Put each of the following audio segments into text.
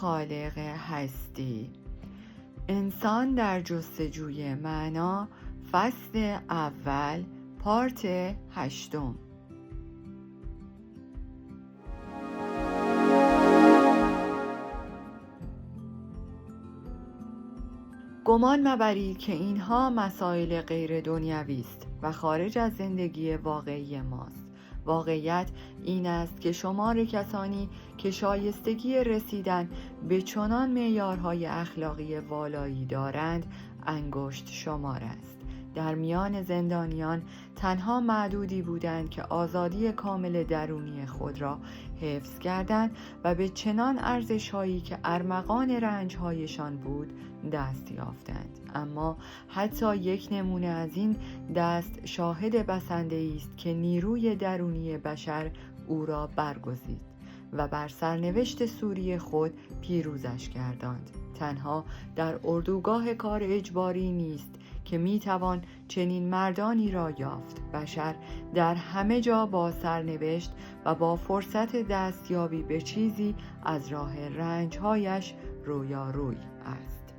خالق هستی. انسان در جستجوی معنا، فصل اول، پارت 8. گمان مبرید که اینها مسائل غیر دنیوی است و خارج از زندگی واقعی ماست. واقعیت این است که شمار کسانی که شایستگی رسیدن به چنان معیارهای اخلاقی والایی دارند انگشت شمار است. در میان زندانیان تنها معدودی بودند که آزادی کامل درونی خود را حفظ کردند و به چنان ارزش‌هایی که ارمغان رنج‌هایشان بود دست یافتند. اما حتی یک نمونه از این دست شاهد بسنده‌ای است که نیروی درونی بشر او را برگزید و بر سرنوشت سوری خود پیروزش گرداند. تنها در اردوگاه کار اجباری نیست که میتوان چنین مردانی را یافت. بشر در همه جا با سرنوشت و با فرصت دستیابی به چیزی از راه رنجهایش رویاروی است.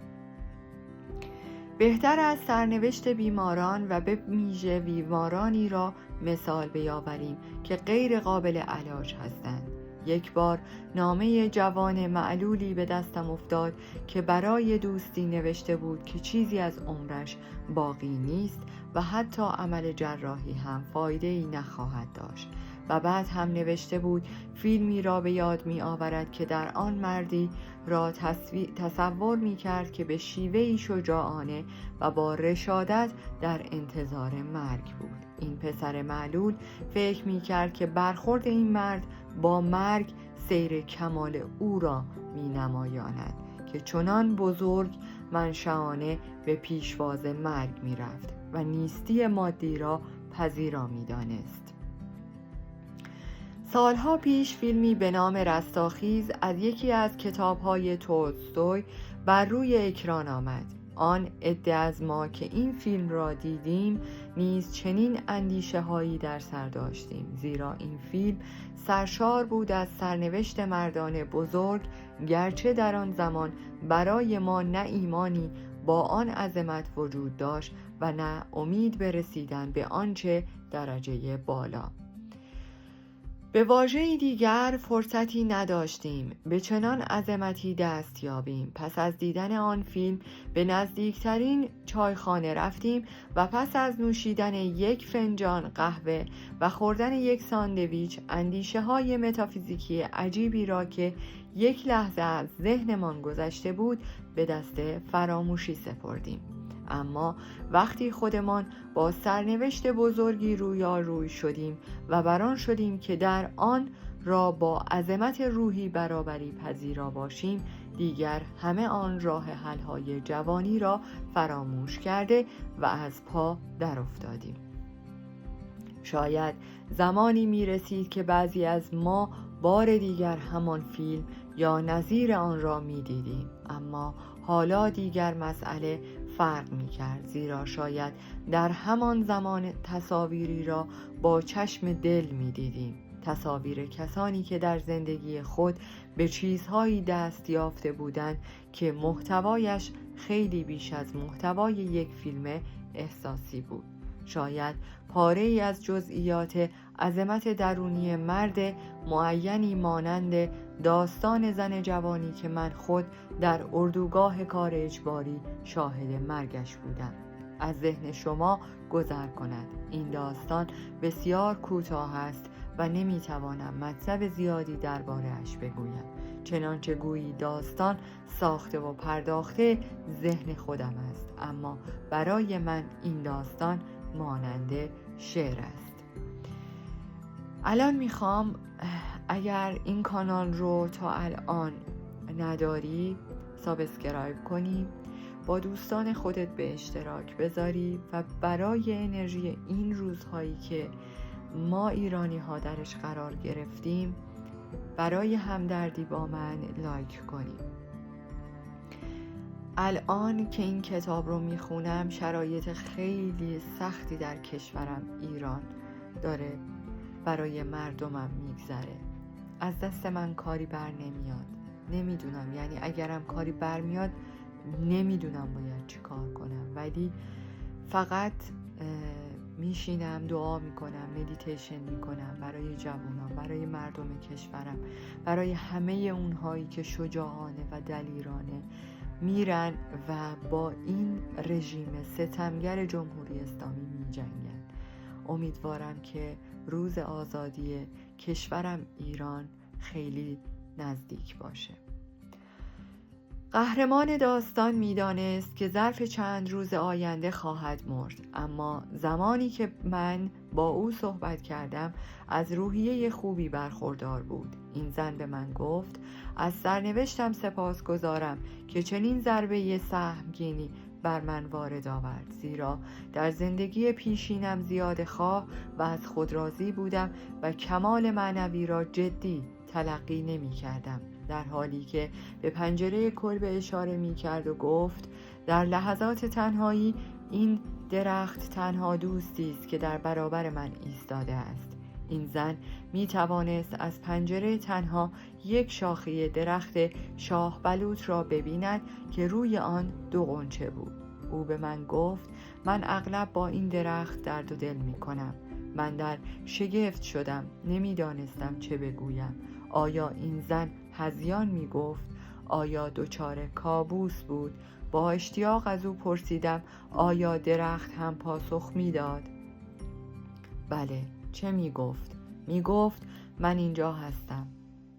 بهتر از سرنوشت بیماران و به ویژه بیمارانی را مثال بیاوریم که غیر قابل علاج هستند. یک بار نامه جوان معلولی به دستم افتاد که برای دوستی نوشته بود که چیزی از عمرش باقی نیست و حتی عمل جراحی هم فایده‌ای نخواهد داشت. و بعد هم نوشته بود فیلمی را به یاد می آورد که در آن مردی را تصور می کرد که به شیوهی شجاعانه و با رشادت در انتظار مرگ بود. این پسر معلول فکر می کرد که برخورد این مرد با مرگ سیر کمال او را می نمایاند که چنان بزرگ منشانه به پیشواز مرگ می رفت و نیستی مادی را پذیرا می دانست. سالها پیش فیلمی به نام رستاخیز از یکی از کتاب‌های تولستوی بر روی اکران آمد. آن عده از ما که این فیلم را دیدیم نیز چنین اندیشه هایی در سر داشتیم، زیرا این فیلم سرشار بود از سرنوشت مردان بزرگ، گرچه در آن زمان برای ما نه ایمانی با آن عظمت وجود داشت و نه امید به رسیدن به آنچه درجه بالا. به واژه‌ای دیگر فرصتی نداشتیم به چنان عظمتی دست یابیم. پس از دیدن آن فیلم به نزدیکترین چایخانه رفتیم و پس از نوشیدن یک فنجان قهوه و خوردن یک ساندویچ اندیشه‌های متافیزیکی عجیبی را که یک لحظه از ذهنمان گذشته بود به دست فراموشی سپردیم. اما وقتی خودمان با سرنوشت بزرگی رویاروی شدیم و بران شدیم که در آن را با عظمت روحی برابری پذیرا باشیم، دیگر همه آن راه حل‌های جوانی را فراموش کرده و از پا در افتادیم. شاید زمانی می رسید که بعضی از ما بار دیگر همان فیلم یا نظیر آن را می دیدیم، اما حالا دیگر مسئله فرق می کرد، زیرا شاید در همان زمان تصاویری را با چشم دل می دیدیم. تصاویر کسانی که در زندگی خود به چیزهایی دست یافته بودند که محتوایش خیلی بیش از محتوای یک فیلم احساسی بود. شاید پاره‌ای از جزئیات عظمت درونی مرد معینی مانند داستان زن جوانی که من خود در اردوگاه کار اجباری شاهد مرگش بودم از ذهن شما گذر کند. این داستان بسیار کوتاه است و نمیتوانم مطلب زیادی درباره‌اش بگویم، چنانچه گویی داستان ساخته و پرداخته ذهن خودم است، اما برای من این داستان مانند شعر است. الان میخوام اگر این کانال رو تا الان نداری سابسکرایب کنی، با دوستان خودت به اشتراک بذاری و برای انرژی این روزهایی که ما ایرانی ها درش قرار گرفتیم برای همدردی با من لایک کنی. الان که این کتاب رو میخونم شرایط خیلی سختی در کشورم ایران داره برای مردمم میگذره. از دست من کاری بر نمیاد نمیدونم، یعنی اگرم کاری برمیاد نمیدونم باید چی کار کنم، ولی فقط میشینم دعا میکنم، مدیتیشن میکنم برای جوانان، برای مردم کشورم، برای همه اونهایی که شجاعانه و دلیرانه میرن و با این رژیم ستمگر جمهوری اسلامی میجنگن. امیدوارم که روز آزادی کشورم ایران خیلی نزدیک باشه. قهرمان داستان میدانست که ظرف چند روز آینده خواهد مرد، اما زمانی که من با او صحبت کردم از روحیه خوبی برخوردار بود. این زن به من گفت از سرنوشتم سپاسگزارم که چنین ضربه سهمگینی بر من وارد آورد، زیرا در زندگی پیشینم زیاده خواه و از خود راضی بودم و کمال معنوی را جدی تلقی نمی کردم، در حالی که به پنجره کلبه اشاره می کرد و گفت در لحظات تنهایی این درخت تنها دوستی است که در برابر من ایستاده است. این زن می توانست از پنجره تنها یک شاخه درخت شاه بلوط را ببیند که روی آن 2 غنچه بود. او به من گفت من اغلب با این درخت درد و دل می کنم. من در شگفت شدم، نمیدانستم چه بگویم. آیا این زن هذیان می گفت؟ آیا دچار کابوس بود؟ با اشتیاق از او پرسیدم آیا درخت هم پاسخ می داد؟ بله. چه می گفت؟ می گفت من اینجا هستم،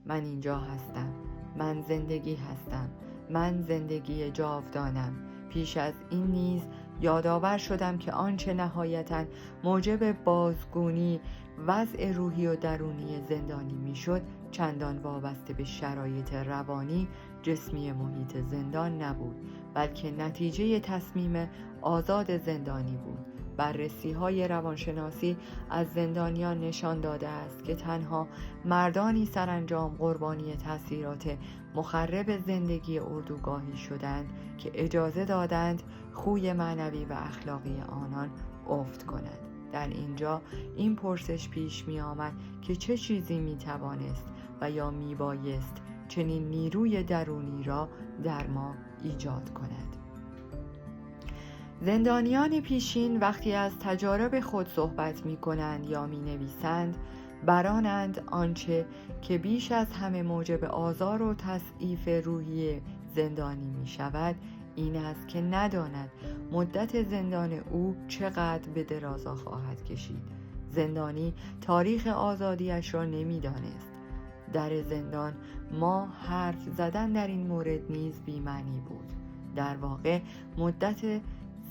من اینجا هستم، من زندگی هستم، من زندگی جاودانم. پیش از این نیز یادآور شدم که آنچه نهایتاً موجب بازگونی وضع روحی و درونی زندانی میشد چندان وابسته به شرایط روانی جسمی محیط زندان نبود، بلکه نتیجه تصمیم آزاد زندانی بود. بررسی‌های روانشناسی از زندانیان نشان داده است که تنها مردانی سرانجام قربانی تأثیرات مخرب زندگی اردوگاهی شدند که اجازه دادند خوی معنوی و اخلاقی آنان افت کند. در اینجا این پرسش پیش می آمد که چه چیزی می توانست و یا می بایست چنین نیروی درونی را در ما ایجاد کند. زندانیان پیشین وقتی از تجارب خود صحبت می کنند یا می نویسند برانند آنچه که بیش از همه موجب آزار و تضعیف روحی زندانی می شود این است که نداند مدت زندان او چقدر به درازا خواهد کشید. زندانی تاریخ آزادیش را نمی دانست. در زندان ما حرف زدن در این مورد نیز بی‌معنی بود. در واقع مدت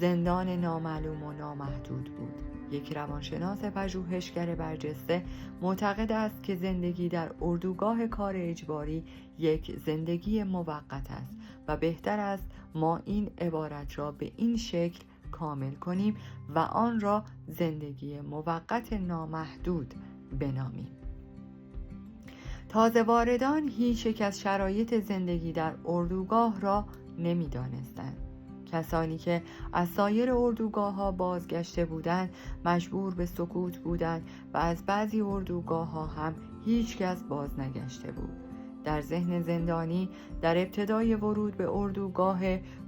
زندان نامعلوم و نامحدود بود. یک روانشناس پژوهشگر برجسته معتقد است که زندگی در اردوگاه کار اجباری یک زندگی موقت است و بهتر است ما این عبارت را به این شکل کامل کنیم و آن را زندگی موقت نامحدود بنامیم. تازه واردان هیچ یک از شرایط زندگی در اردوگاه را نمی دانستند. کسانی که از سایر اردوگاه‌ها بازگشته بودند مجبور به سکوت بودند و از بعضی اردوگاه‌ها هم هیچ کس باز نگشته بود. در ذهن زندانی در ابتدای ورود به اردوگاه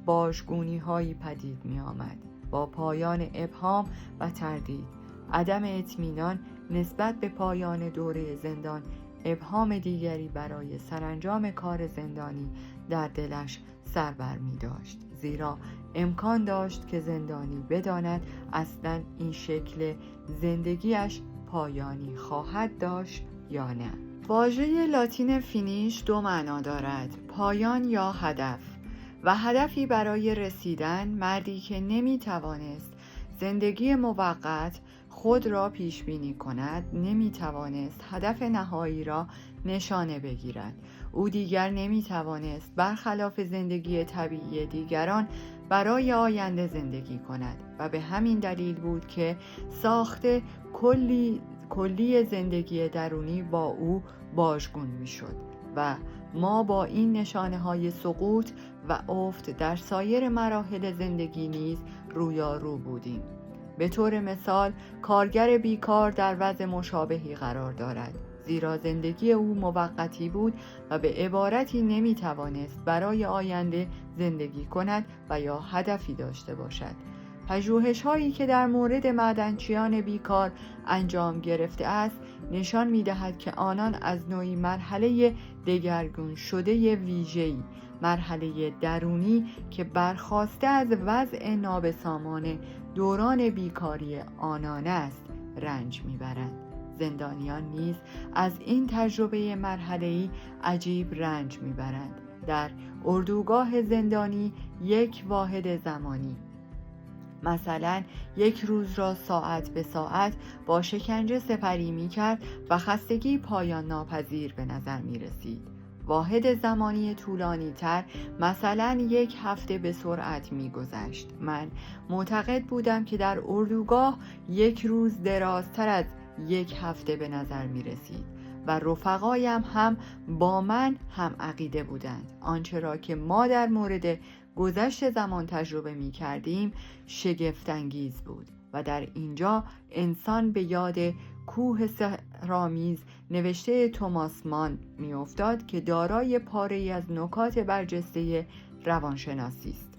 باژگونی‌هایی پدید می‌آمد، با پایان ابهام و تردید، عدم اطمینان نسبت به پایان دوره زندان، ابهام دیگری برای سرانجام کار زندانی در دلش سر بر می داشت، زیرا امکان داشت که زندانی بداند اصلاً این شکل زندگیش پایانی خواهد داشت یا نه. واژه لاتین فینیش 2 معنا دارد: پایان یا هدف. و هدفی برای رسیدن، مردی که نمی توانست زندگی موقت خود را پیش بینی کند نمی توانست هدف نهایی را نشانه بگیرد. او دیگر نمی توانست برخلاف زندگی طبیعی دیگران برای آینده زندگی کند و به همین دلیل بود که ساخت کلی زندگی درونی با او باژگون می شد و ما با این نشانه های سقوط و افت در سایر مراحل زندگی نیز رویارو بودیم. به طور مثال کارگر بیکار در وضع مشابهی قرار دارد، زیرا زندگی او موقتی بود و به عبارتی نمیتوانست برای آینده زندگی کند و یا هدفی داشته باشد. پژوهش‌هایی که در مورد معدنچیان بیکار انجام گرفته است نشان می‌دهد که آنان از نوعی مرحله دگرگون شده ویژه‌ای، مرحله درونی که برخاسته از وضع نابسامان دوران بیکاری آنان است، رنج می‌برند. زندانیان نیز از این تجربه مرحله‌ای عجیب رنج می‌برند. در اردوگاه زندانی یک واحد زمانی، مثلا یک روز را ساعت به ساعت با شکنجه سپری می کرد و خستگی پایان ناپذیر به نظر می رسید. واحد زمانی طولانی تر، مثلا یک هفته به سرعت می گذشت. من معتقد بودم که در اردوگاه یک روز درازتر از یک هفته به نظر می رسید و رفقایم هم با من هم عقیده بودند. آنچه را که ما در مورد گذشت زمان تجربه می کردیم شگفت‌انگیز بود و در اینجا انسان به یاد کوه سحرآمیز نوشته توماس مان می افتاد که دارای پاره‌ای از نکات برجسته روانشناسی است.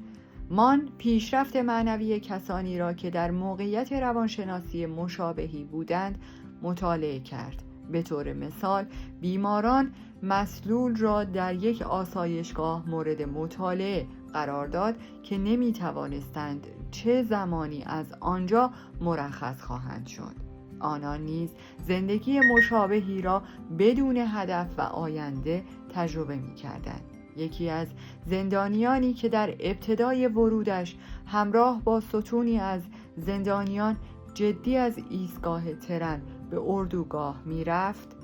مان پیشرفت معنوی کسانی را که در موقعیت روانشناسی مشابهی بودند مطالعه کرد. به طور مثال بیماران مسلول را در یک آسایشگاه مورد مطالعه قرار داد که نمی توانستند چه زمانی از آنجا مرخص خواهند شد. آنان نیز زندگی مشابهی را بدون هدف و آینده تجربه می کردند. یکی از زندانیانی که در ابتدای ورودش همراه با ستونی از زندانیان جدی از ایستگاه ترن به اردوگاه می رفت،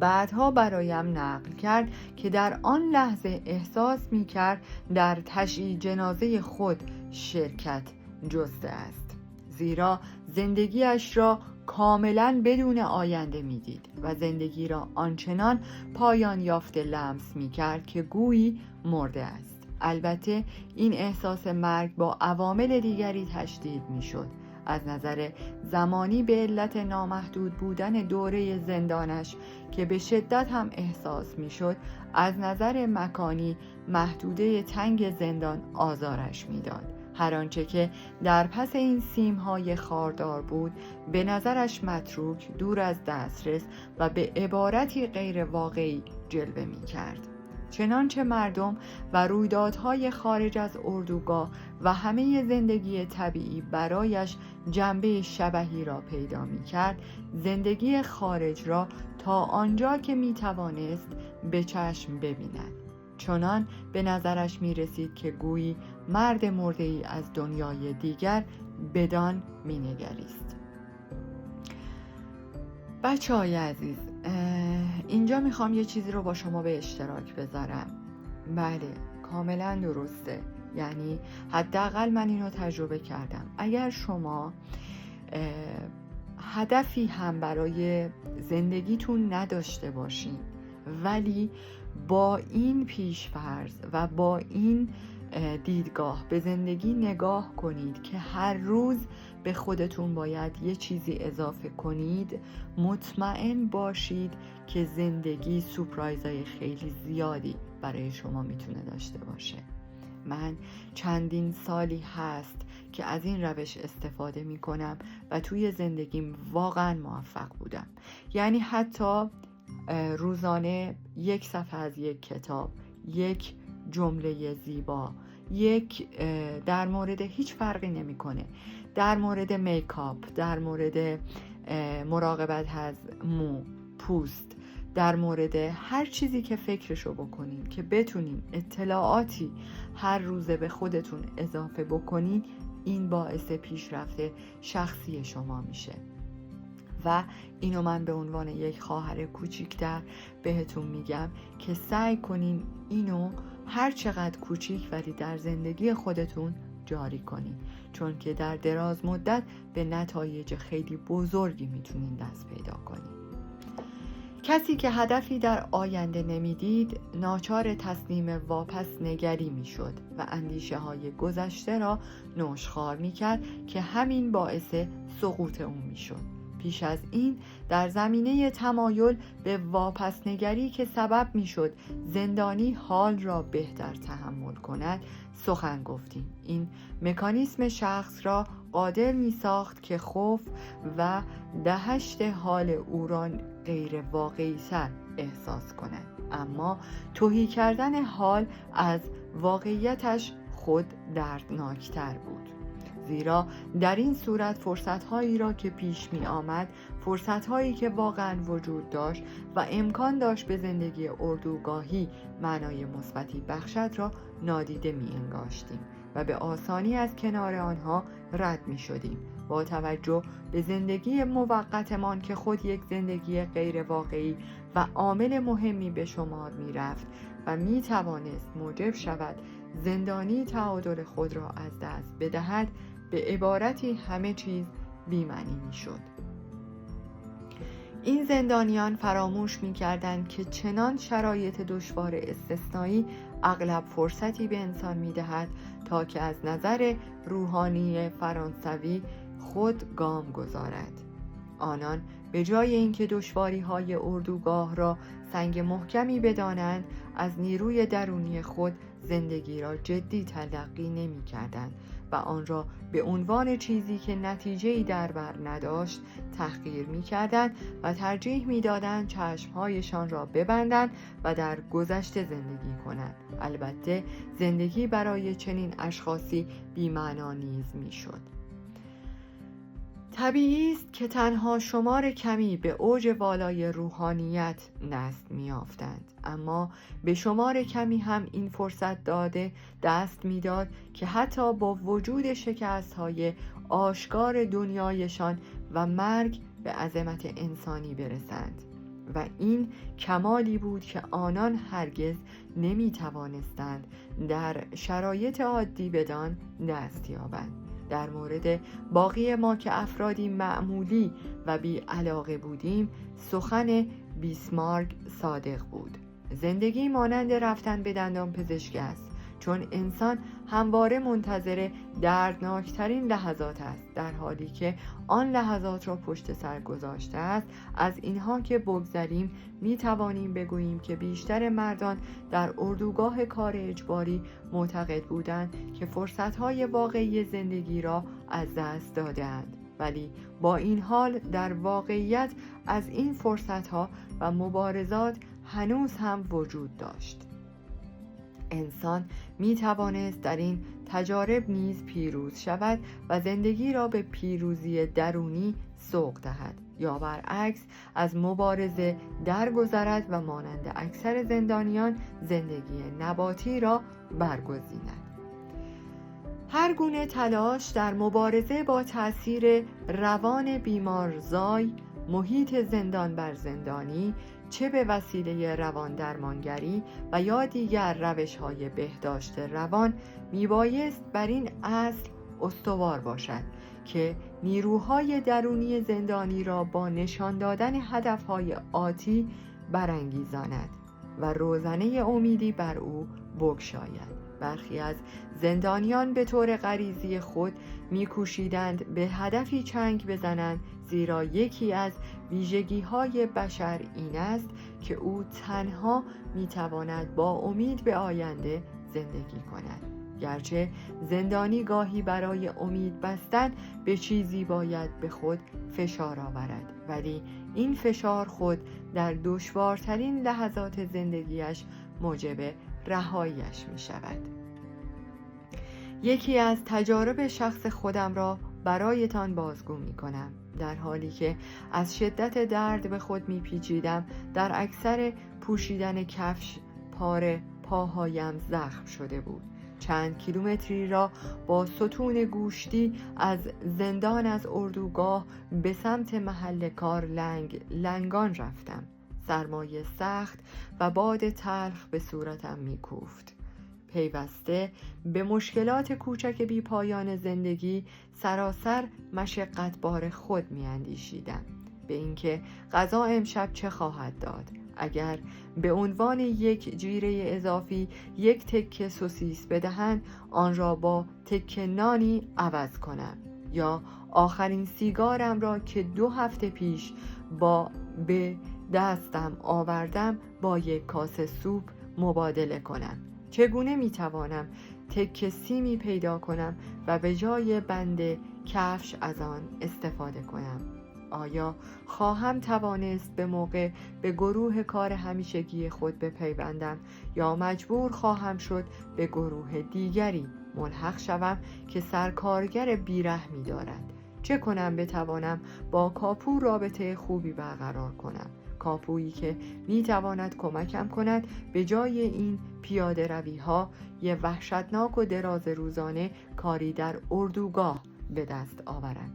بعدها برایم نقل کرد که در آن لحظه احساس می کرد در تشییع جنازه خود شرکت جسته است، زیرا زندگیش را کاملا بدون آینده می دید و زندگی را آنچنان پایان یافته لمس می کرد که گویی مرده است. البته این احساس مرگ با عوامل دیگری تشدید می شد. از نظر زمانی به علت نامحدود بودن دوره زندانش که به شدت هم احساس می شد، از نظر مکانی محدوده تنگ زندان آزارش می داد. هر آنچه که در پس این سیمهای خاردار بود به نظرش متروک، دور از دسترس و به عبارتی غیر واقعی جلوه می کرد. چنانچه مردم و رویدادهای خارج از اردوگاه و همه زندگی طبیعی برایش جنبه شبحی را پیدا می کرد، زندگی خارج را تا آنجا که می توانست به چشم ببیند. چنان به نظرش می رسید که گویی مرد مرده ای از دنیای دیگر بدان می نگریست. بچه های عزیز، اینجا میخوام یه چیزی رو با شما به اشتراک بذارم. بله، کاملا درسته. یعنی حداقل من اینو تجربه کردم. اگر شما هدفی هم برای زندگیتون نداشته باشین، ولی با این پیش‌فرض و با این دیدگاه به زندگی نگاه کنید که هر روز به خودتون باید یه چیزی اضافه کنید، مطمئن باشید که زندگی سورپرایزهای خیلی زیادی برای شما میتونه داشته باشه. من چندین سالی هست که از این روش استفاده میکنم و توی زندگیم واقعا موفق بودم. یعنی حتی روزانه یک صفحه از یک کتاب، یک جمله زیبا، یک در مورد هیچ فرقی نمیکنه، در مورد میکاپ، در مورد مراقبت از مو، پوست، در مورد هر چیزی که فکرشو بکنین که بتونین اطلاعاتی هر روزه به خودتون اضافه بکنین، این باعث پیشرفت شخصی شما میشه. و اینو من به عنوان یک خواهر کوچیکتر بهتون میگم که سعی کنین اینو هر چقدر کوچیک ولی در زندگی خودتون جاری کنین، چون که در دراز مدت به نتایج خیلی بزرگی میتونین دست پیدا کنین. کسی که هدفی در آینده نمیدید ناچار تسلیم واپس نگری میشد و اندیشه های گذشته را نوشخوار میکرد که همین باعث سقوط اون میشد. پیش از این در زمینه تمایل به واپسنگری که سبب میشد زندانی حال را بهتر تحمل کند سخن گفتیم. این مکانیسم شخص را قادر می ساخت که خوف و دهشت حال او را غیر واقعی تر احساس کند، اما تهی کردن حال از واقعیتش خود دردناکتر بود، زیرا در این صورت فرصت‌هایی را که پیش می آمد، فرصت‌هایی که واقعاً وجود داشت و امکان داشت به زندگی اردوگاهی معنای مثبتی بخشد را نادیده می انگاشتیم و به آسانی از کنار آنها رد می شدیم، با توجه به زندگی موقتمان که خود یک زندگی غیر واقعی و عامل مهمی به شمار می رفت و می توانست موجب شود زندانی تعادل خود را از دست بدهد. به عبارتی همه چیز بی‌معنی می شد. این زندانیان فراموش می کردند که چنان شرایط دشوار استثنایی اغلب فرصتی به انسان می دهد تا که از نظر روحانی فرانسوی خود گام گذارد. آنان به جای اینکه دشواری‌های اردوگاه را سنگ محکمی بدانند، از نیروی درونی خود زندگی را جدی تلقی نمی‌کردند و آن را به عنوان چیزی که نتیجه‌ای در بر نداشت تحقیر می‌کردند و ترجیح می‌دادند چشم‌هایشان را ببندند و در گذشته زندگی کنند. البته زندگی برای چنین اشخاصی بی‌معنا نیز می‌شد. طبیعی است که تنها شمار کمی به اوج والای روحانیت دست می‌یافتند، اما به شمار کمی هم این فرصت داده دست می‌داد که حتی با وجود شکست‌های آشکار دنیایشان و مرگ به عظمت انسانی برسند و این کمالی بود که آنان هرگز نمی‌توانستند در شرایط عادی بدان دست یابند. در مورد باقی ما که افرادی معمولی و بی علاقه بودیم، سخن بیسمارک صادق بود. زندگی مانند رفتن به دندان پزشک است، چون انسان همواره منتظر دردناکترین لحظات است، در حالی که آن لحظات را پشت سر گذاشته است. از اینها که بگذریم می توانیم بگوییم که بیشتر مردان در اردوگاه کار اجباری معتقد بودند که فرصتهای واقعی زندگی را از دست دادند، ولی با این حال در واقعیت از این فرصتها و مبارزات هنوز هم وجود داشت. انسان می توانست در این تجارب نیز پیروز شود و زندگی را به پیروزی درونی سوق دهد، یا برعکس از مبارزه درگذرد و مانند اکثر زندانیان زندگی نباتی را برگزیند. هر گونه تلاش در مبارزه با تأثیر روان بیمارزای، محیط زندان بر زندانی، چه به وسیله روان درمانگری و یا دیگر روش‌های بهداشت روان، میبایست بر این اصل استوار باشد که نیروهای درونی زندانی را با نشان دادن هدفهای آتی برانگیزاند و روزنه امیدی بر او بگشاید. برخی از زندانیان به طور غریزی خود می‌کوشیدند به هدفی چنگ بزنند، زیرا یکی از ویژگی‌های بشر این است که او تنها می‌تواند با امید به آینده زندگی کند. گرچه زندانی گاهی برای امید بستن به چیزی باید به خود فشار آورد، ولی این فشار خود در دشوارترین لحظات زندگیش موجب رهاییش می شود. یکی از تجارب شخص خودم را برایتان بازگو می کنم. در حالی که از شدت درد به خود می پیچیدم، در اکثر پوشیدن کفش پاهایم زخم شده بود. چند کیلومتری را با ستون گوشتی از زندان از اردوگاه به سمت محل کار لنگان رفتم. سرمایه سخت و باد تلخ به صورتم می‌کوفت. پیوسته به مشکلات کوچک بی پایان زندگی سراسر مشقت بار خود می‌اندیشیدم، به اینکه غذا امشب چه خواهد داد، اگر به عنوان یک جیره اضافی یک تکه سوسیس بدهند آن را با تکه نانی عوض کنم، یا آخرین سیگارم را که 2 هفته پیش به دستم آوردم با یک کاسه سوپ مبادله کنم. چگونه میتوانم تکه سیمی پیدا کنم و به جای بند کفش از آن استفاده کنم؟ آیا خواهم توانست به موقع به گروه کار همیشگی خود بپیوندم یا مجبور خواهم شد به گروه دیگری ملحق شوم که سرکارگر بیرحمی دارد؟ چه کنم بتوانم با کاپو رابطه خوبی برقرار کنم؟ کاپویی که میتواند کمکم کند به جای این پیاده روی ها یه وحشتناک و دراز روزانه کاری در اردوگاه به دست آورم.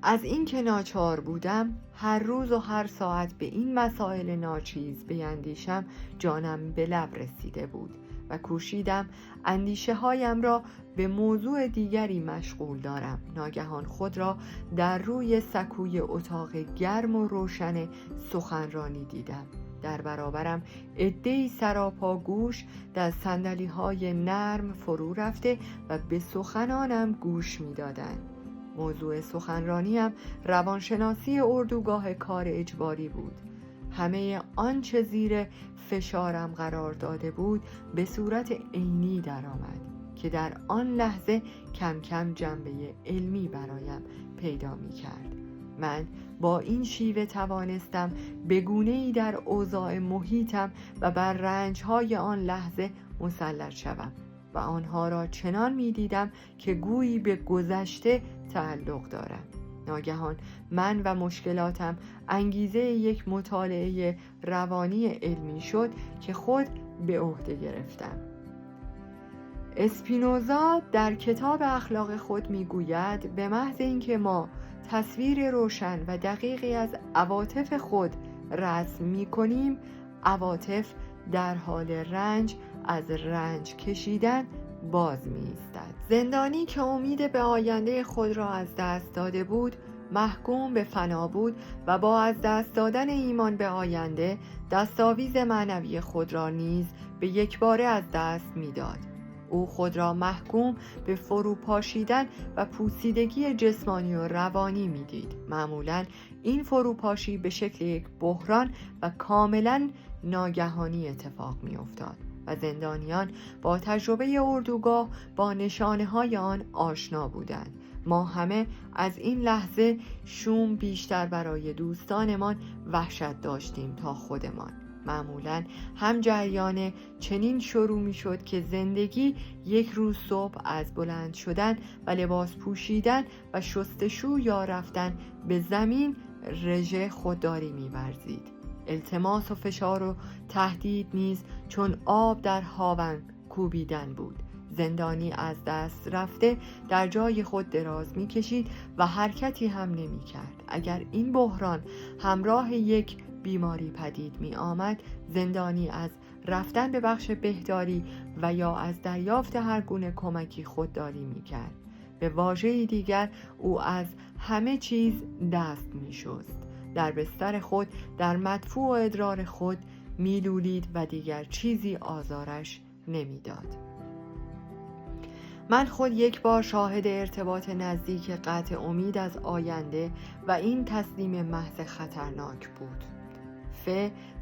از این که ناچار بودم هر روز و هر ساعت به این مسائل ناچیز بیندیشم جانم به لب رسیده بود و کوشیدم اندیشه هایم را به موضوع دیگری مشغول دارم. ناگهان خود را در روی سکوی اتاق گرم و روشن سخنرانی دیدم. در برابرم عده‌ای سراپا گوش در صندلی‌های نرم فرو رفته و به سخنانم گوش می‌دادند. موضوع سخنرانیم روانشناسی اردوگاه کار اجباری بود. همه آنچه زیر فشارم قرار داده بود به صورت عینی درآمد که در آن لحظه کم کم جنبه علمی برایم پیدا می کرد. من با این شیوه توانستم به گونه‌ای در اوضاع محیطم و بر رنج‌های آن لحظه مسلط شوم و آنها را چنان می دیدم که گویی به گذشته تعلق دارم. ناگهان من و مشکلاتم انگیزه یک مطالعه روانی علمی شد که خود به عهده گرفتم. اسپینوزا در کتاب اخلاق خود میگوید به محض اینکه ما تصویر روشن و دقیقی از عواطف خود رسم می‌کنیم، عواطف در حال رنج از رنج کشیدن باز می‌ایستد. زندانی که امید به آینده خود را از دست داده بود، محکوم به فنا بود و با از دست دادن ایمان به آینده دستاویز معنوی خود را نیز به یکباره از دست می‌داد. او خود را محکوم به فروپاشیدن و پوسیدگی جسمانی و روانی می‌دید. معمولاً این فروپاشی به شکل یک بحران و کاملاً ناگهانی اتفاق می‌افتاد و زندانیان با تجربه اردوگاه با نشانه‌های آن آشنا بودند. ما همه از این لحظه شوم بیشتر برای دوستانمان وحشت داشتیم تا خودمان. معمولاً هم جریان چنین شروع می شد که زندگی یک روز صبح از بلند شدن و لباس پوشیدن و شستشو یا رفتن به زمین رژه خودداری می ورزید. التماس و فشار و تهدید نیز چون آب در هاون کوبیدن بود. زندانی از دست رفته در جای خود دراز می کشید و حرکتی هم نمی کرد. اگر این بحران همراه یک بیماری پدید می آمد، زندانی از رفتن به بخش بهداری و یا از دریافت هر گونه کمکی خودداری می کرد. به واژه‌ای دیگر او از همه چیز دست می شست. در بستر خود در مدفوع و ادرار خود می لولید و دیگر چیزی آزارش نمی داد. من خود یک بار شاهد ارتباط نزدیک قطع امید از آینده و این تسلیم محض خطرناک بود.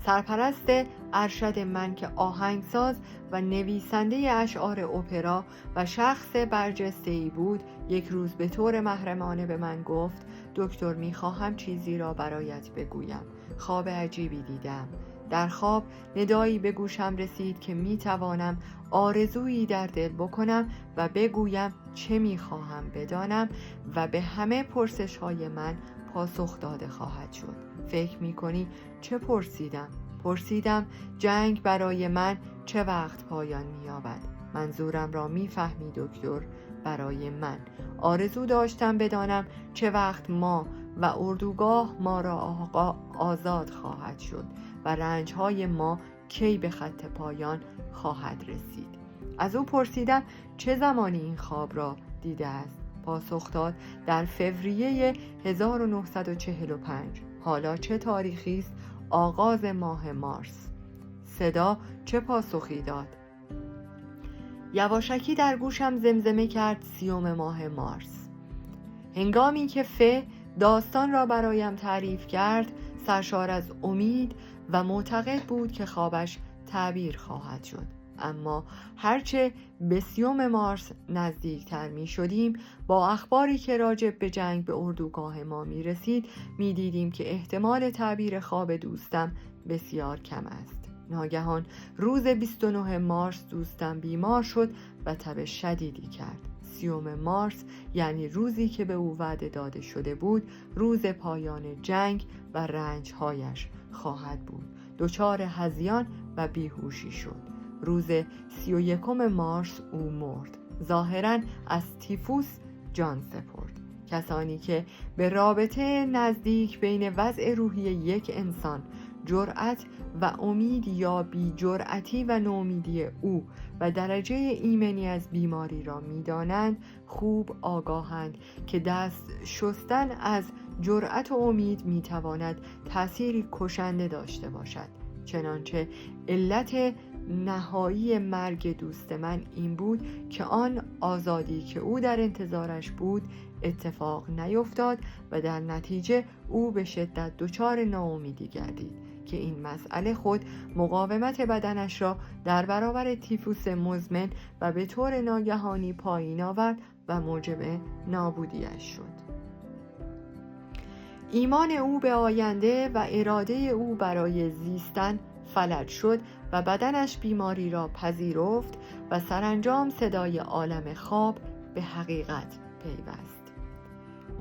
سرپرست ارشد من که آهنگساز و نویسنده اشعار اپرا و شخص برجسته‌ای بود، یک روز به طور محرمانه به من گفت: دکتر، می‌خواهم چیزی را برایت بگویم. خواب عجیبی دیدم. در خواب ندایی به گوشم رسید که می‌توانم آرزویی در دل بکنم و بگویم چه می‌خواهم بدانم و به همه پرسش‌های من پاسخ داده خواهد شد. فکر می‌کنی چه پرسیدم؟ پرسیدم جنگ برای من چه وقت پایان می‌یابد؟ منظورم را می‌فهمی دکتر؟ برای من آرزو داشتم بدانم چه وقت ما و اردوگاه ما را آزاد خواهد شد و رنج‌های ما کی به خط پایان خواهد رسید. از او پرسیدم چه زمانی این خواب را دیده است؟ پاسخ داد در فوریه 1945. حالا چه تاریخی است؟ آغاز ماه مارس. صدا چه پاسخی داد؟ یواشکی در گوشم زمزمه کرد 30 ماه مارس. هنگامی که ف داستان را برایم تعریف کرد، سرشار از امید و معتقد بود که خوابش تعبیر خواهد شد. اما هرچه به 30 مارس نزدیکتر می شدیم، با اخباری که راجع به جنگ به اردوگاه ما می رسید، می دیدیم که احتمال تعبیر خواب دوستم بسیار کم است. ناگهان روز 29 مارس دوستم بیمار شد و تب شدیدی کرد. 30 مارس یعنی روزی که به او وعده داده شده بود روز پایان جنگ و رنجهایش خواهد بود. دچار هذیان و بیهوشی شد. روز 31 مارس او مرد. ظاهراً از تیفوس جان سپرد. کسانی که به رابطه نزدیک بین وضع روحی یک انسان، جرأت و امید یا بی جرأتی و نومیدی او و درجه ایمنی از بیماری را می‌دانند، خوب آگاهند که دست شستن از جرأت و امید می‌تواند تأثیری کشنده داشته باشد. چنانچه علت نهایی مرگ دوست من این بود که آن آزادی که او در انتظارش بود اتفاق نیفتاد و در نتیجه او به شدت دچار ناامیدی گردید که این مسئله خود مقاومت بدنش را در برابر تیفوس مزمن و به طور ناگهانی پایین آورد و موجب نابودیش شد. ایمان او به آینده و اراده او برای زیستن فلج شد و بدنش بیماری را پذیرفت و سرانجام صدای عالم خواب به حقیقت پیوست.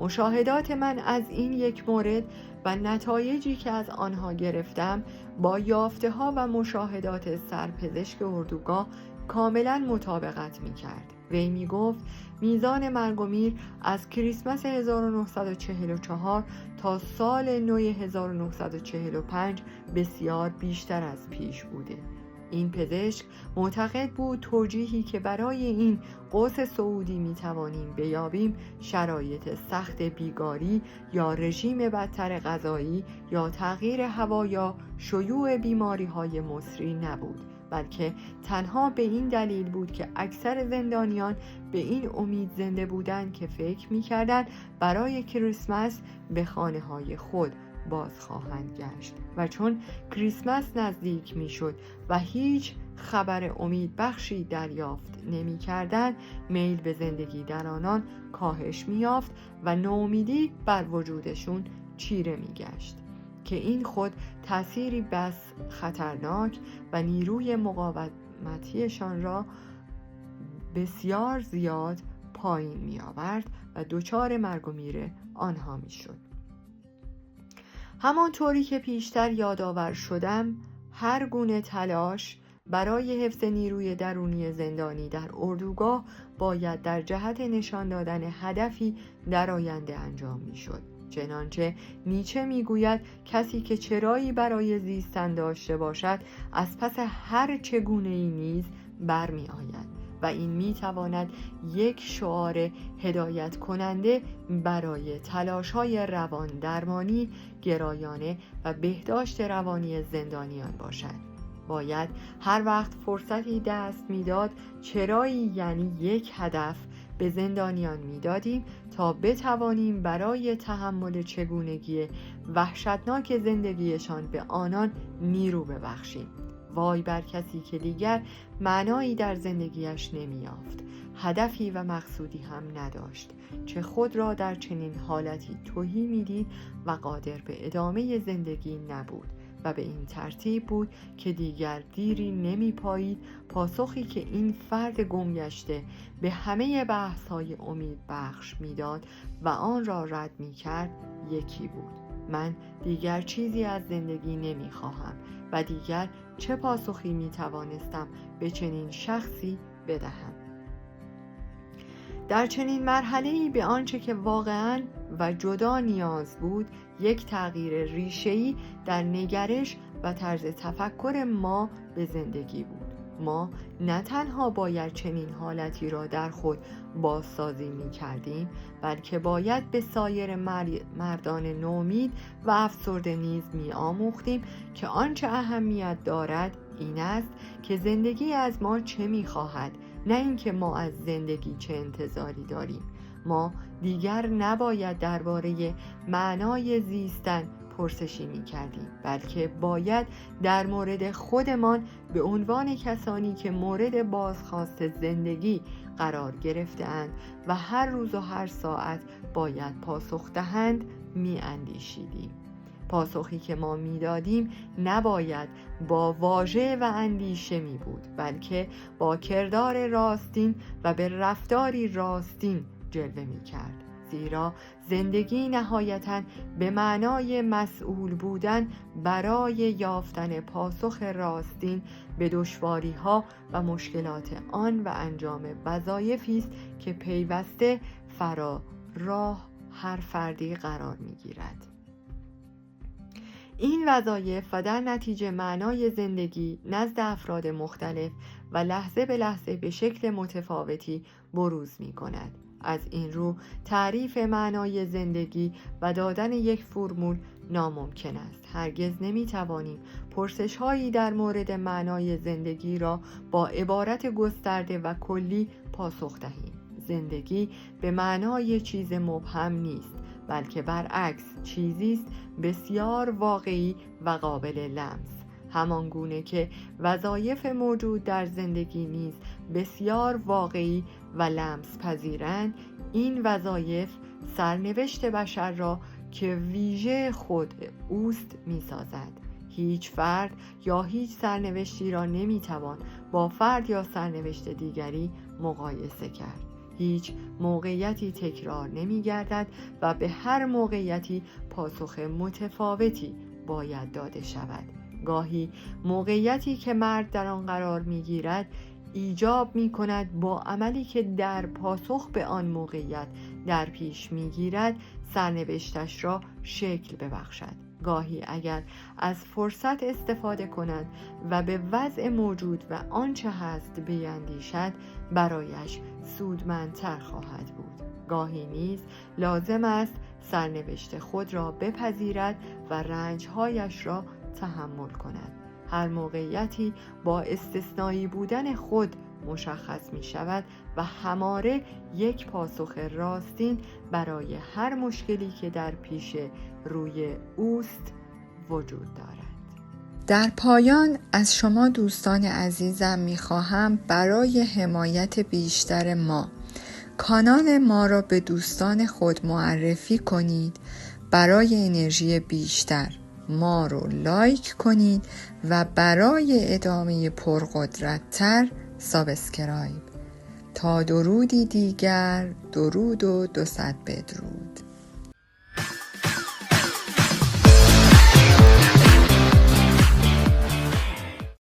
مشاهدات من از این یک مورد و نتایجی که از آنها گرفتم با یافته ها و مشاهدات سرپزشک اردوگاه کاملا مطابقت می کرد. وی می گفت میزان مرگ و میر از کریسمس 1944 تا سال نو 1945 بسیار بیشتر از پیش بوده. این پزشک معتقد بود توجیهی که برای این قوس صعودی می توانیم بیابیم شرایط سخت بیگاری یا رژیم بدتر غذایی یا تغییر هوا یا شیوع بیماری های مصری نبود، بلکه تنها به این دلیل بود که اکثر زندانیان به این امید زنده بودند که فکر می‌کردند برای کریسمس به خانه‌های خود باز خواهند گشت و چون کریسمس نزدیک می‌شد و هیچ خبر امید بخشی دریافت نمی‌کردند، میل به زندگی در آنان کاهش می‌یافت و ناامیدی بر وجودشون چیره می‌گشت که این خود تأثیری بس خطرناک و نیروی مقاومتیشان را بسیار زیاد پایین می آورد و دچار مرگ و میر آنها می شد. همانطوری که پیشتر یادآور شدم، هر گونه تلاش برای حفظ نیروی درونی زندانی در اردوگاه باید در جهت نشان دادن هدفی در آینده انجام می شد. چنانچه نیچه میگوید کسی که چرایی برای زیستن داشته باشد از پس هر چگونه‌ای نیز برمی آید و این می تواند یک شعار هدایت کننده برای تلاش‌های روان درمانی گرایانه و بهداشت روانی زندانیان باشد. باید هر وقت فرصتی دست میداد چرایی یعنی یک هدف به زندانیان میدادیم تا بتوانیم برای تحمل چگونگی وحشتناک زندگیشان به آنان نیرو ببخشیم. وای بر کسی که دیگر معنایی در زندگیش نمی‌یافت، هدفی و مقصودی هم نداشت، چه خود را در چنین حالتی تهی می‌دید و قادر به ادامه زندگی نبود و به این ترتیب بود که دیگر دیری نمی‌پایید پاسخی که این فرد گمگشته به همه بحث‌های امید بخش می‌داد و آن را رد می‌کرد یکی بود: من دیگر چیزی از زندگی نمی‌خواهم و دیگر چه پاسخی می‌توانستم به چنین شخصی بدهم. در چنین مرحله‌ای به آنچه که واقعاً و جدا نیاز بود، یک تغییر ریشه‌ای در نگرش و طرز تفکر ما به زندگی بود. ما نه تنها باید چنین حالتی را در خود بازسازی می کردیم، بلکه باید به سایر مردان نومید و افسرده نیز می آموختیم که آنچه اهمیت دارد این است که زندگی از ما چه می خواهد، نه اینکه ما از زندگی چه انتظاری داریم. ما دیگر نباید درباره معنای زیستن پرسشی می کردیم، بلکه باید در مورد خودمان به عنوان کسانی که مورد بازخواست زندگی قرار گرفته‌اند و هر روز و هر ساعت باید پاسخ دهند می اندیشیدیم. پاسخی که ما می دادیم نباید با واژه و اندیشه می بود، بلکه با کردار راستین و به رفتاری راستین جلوه می کرد. زیرا زندگی نهایتاً به معنای مسئول بودن برای یافتن پاسخ راستین به دشواری‌ها و مشکلات آن و انجام وظایفی است که پیوسته فرا راه هر فردی قرار می‌گیرد. این وظایف و در نتیجه معنای زندگی نزد افراد مختلف و لحظه به لحظه به شکل متفاوتی بروز می‌کند. از این رو تعریف معنای زندگی و دادن یک فرمول ناممکن است. هرگز نمی‌توانیم پرسش‌هایی در مورد معنای زندگی را با عبارت گسترده و کلی پاسخ دهیم. زندگی به معنای چیز مبهم نیست، بلکه برعکس چیزی است بسیار واقعی و قابل لمس. همان گونه که وظایف موجود در زندگی نیز بسیار واقعی و لمس پذیرند، این وظایف سرنوشت بشر را که ویژه خود اوست می سازد. هیچ فرد یا هیچ سرنوشتی را نمی توان با فرد یا سرنوشت دیگری مقایسه کرد. هیچ موقعیتی تکرار نمی گردد و به هر موقعیتی پاسخ متفاوتی باید داده شود. گاهی موقعیتی که مرد در آن قرار می گیرد ایجاب می کند با عملی که در پاسخ به آن موقعیت در پیش می گیرد سرنوشتش را شکل ببخشد. گاهی اگر از فرصت استفاده کند و به وضع موجود و آنچه هست بیندیشد برایش سودمندتر خواهد بود. گاهی نیز لازم است سرنوشت خود را بپذیرد و رنجهایش را تحمل کند. هر موقعیتی با استثنایی بودن خود مشخص می شود و هماره یک پاسخ راستین برای هر مشکلی که در پیش روی اوست وجود دارد. در پایان از شما دوستان عزیزم می خواهم برای حمایت بیشتر ما کانال ما را به دوستان خود معرفی کنید. برای انرژی بیشتر ما رو لایک کنید و برای ادامه پرقدرت‌تر سابسکرایب. تا درودی دیگر، درود و 200 بدرود.